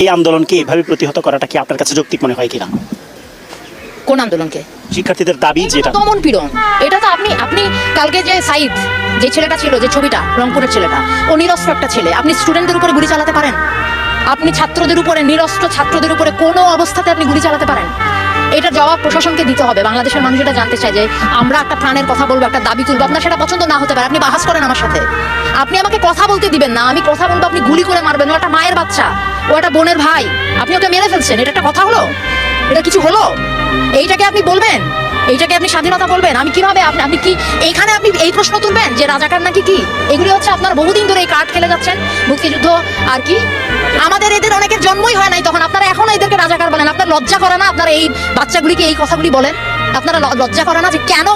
এই আন্দোলনকে এভাবে প্রতিহত করাটা কি আপনার কাছে যৌক্তিক মনে হয় কিনা? কোন আন্দোলনকে? শিক্ষার্থীদের দাবি যেটা দমন পীড়ন। এটা তো আপনি কালকে যে সাইদ যে ছেলেটা ছিল, যে ছবিটা, রংপুরের ছেলেটা, ও নিরস্ত্র একটা ছেলে। আপনি স্টুডেন্টদের উপরে গুলি চালাতে পারেন? আপনি ছাত্রদের উপরে, নিরস্ত্র ছাত্রদের উপরে কোনো অবস্থাতে আপনি গুলি চালাতে পারেন? এটার জবাব প্রশাসনকে দিতে হবে। বাংলাদেশের মানুষ এটা জানতে চায় যে আমরা একটা প্রাণের কথা বলবো, একটা দাবি তুলবো। আপনার সেটা পছন্দ না হতে পারে, আপনি বাহাস করেন আমার সাথে। আপনি আমাকে কথা বলতে দিবেন না, আমি কথা বলবো, আপনি গুলি করে মারবেন। ও একটা মায়ের বাচ্চা, ও একটা বোনের ভাই, আপনি ওকে মেরে ফেলছেন। এটা একটা কথা হলো? এটা কিছু হলো? এইটাকে আপনি বলবেন? এইটাকে আপনি স্বাধীনতা বলবেন? আমি কিভাবে আপনি কি এইখানে আপনি এই প্রশ্ন তুলবেন যে রাজাকার নাকি কি? এগুলি হচ্ছে আপনার বহুদিন ধরে এই কার্ড খেলে যাচ্ছেন। মুক্তিযুদ্ধ আর কি, আমাদের এদের অনেকের জন্মই হয় নাই তখন আপনারা এখন এদেরকে রাজাকার বলেন। আপনার লজ্জা করে না? আপনারা এই বাচ্চাগুলিকে এই কথাগুলি বলেন? আপনারা লজ্জা করে না যে কেন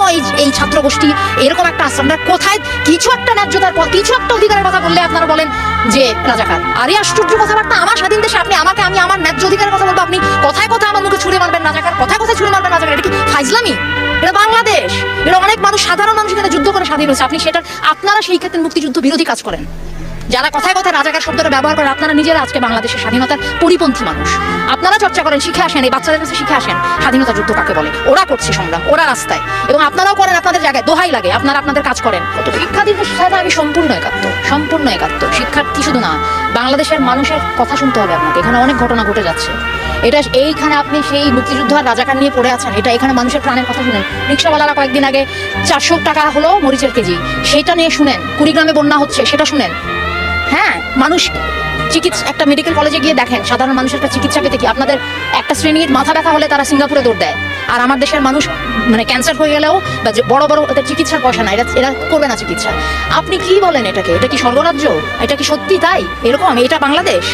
এই ছাত্র গোষ্ঠী এরকম একটা আশ্রম? কোথায় কিছু একটা ন্যায্যতার পর, কিছু একটা অধিকারের কথা বললে আপনারা বলেন যে রাজাকার? আরে আশ্চর্য কথাবার্তা! আমার স্বাধীন দেশে আপনি আমি আমার ন্যায্য অধিকারের কথা বলবো, আপনি কথায় কথায় আমার মুখে ছুড়ে মারবেন রাজাকার, কথায় কথায় ছুড়ে মারবেন রাজাকার। এটা কি ফাইজলামি? এটা বাংলাদেশ। এটা অনেক মানুষ, সাধারণ মানুষ এখানে যুদ্ধ করে স্বাধীন হয়েছে। আপনারা সেই ক্ষেত্রে মুক্তিযুদ্ধ বিরোধী কাজ করেন। যারা কথায় কথায় রাজাকার শব্দটা ব্যবহার করেন, আপনারা নিজেরা আজকে বাংলাদেশের স্বাধীনতার পরিপন্থী মানুষ। আপনারা চর্চা করেন, শিখে আসেন, এই বাচ্চাদের কাছে শিখে আসেন স্বাধীনতা যুদ্ধ কাকে বলে। ওরা করছে সংগ্রাম, ওরা রাস্তায়, এবং আপনারাও করেন আপনাদের জায়গায়। দোহাই লাগে, আপনারা আপনাদের কাজ করেন। শিক্ষার্থীদের সাথে আমি সম্পূর্ণ একাত্ম। শিক্ষার্থী শুধু না, বাংলাদেশের মানুষের কথা শুনতে হবে আপনাকে। এখানে অনেক ঘটনা ঘটে যাচ্ছে। এটা এইখানে আপনি সেই মুক্তিযুদ্ধ আর রাজাকার নিয়ে পড়ে আছেন। এটা এখানে মানুষের প্রাণের কথা শুনেন। রিক্সাওয়ালারা কয়েকদিন আগে 400 টাকা হলো মরিচের কেজি, সেটা নিয়ে শুনেন। কুড়িগ্রামে বন্যা হচ্ছে, সেটা শুনেন। হ্যাঁ, মানুষ একটা মেডিকেল কলেজে গিয়ে দেখেন, সাধারণ মানুষের একটা চিকিৎসা পেতে কি আপনাদের একটা শ্রেণীর মাথা ব্যথা হলে তারা সিঙ্গাপুরে দৌড় দেয়। আর আমার দেশের মানুষ মানে ক্যান্সার হয়ে গেলেও বা বড় বড় ওদের চিকিৎসার পয়সা না, এরা করবে না চিকিৎসা। আপনি কি বলেন এটাকে? এটা কি স্বর্গরাজ্য? এটা কি সত্যি তাই এরকম? এটা বাংলাদেশ?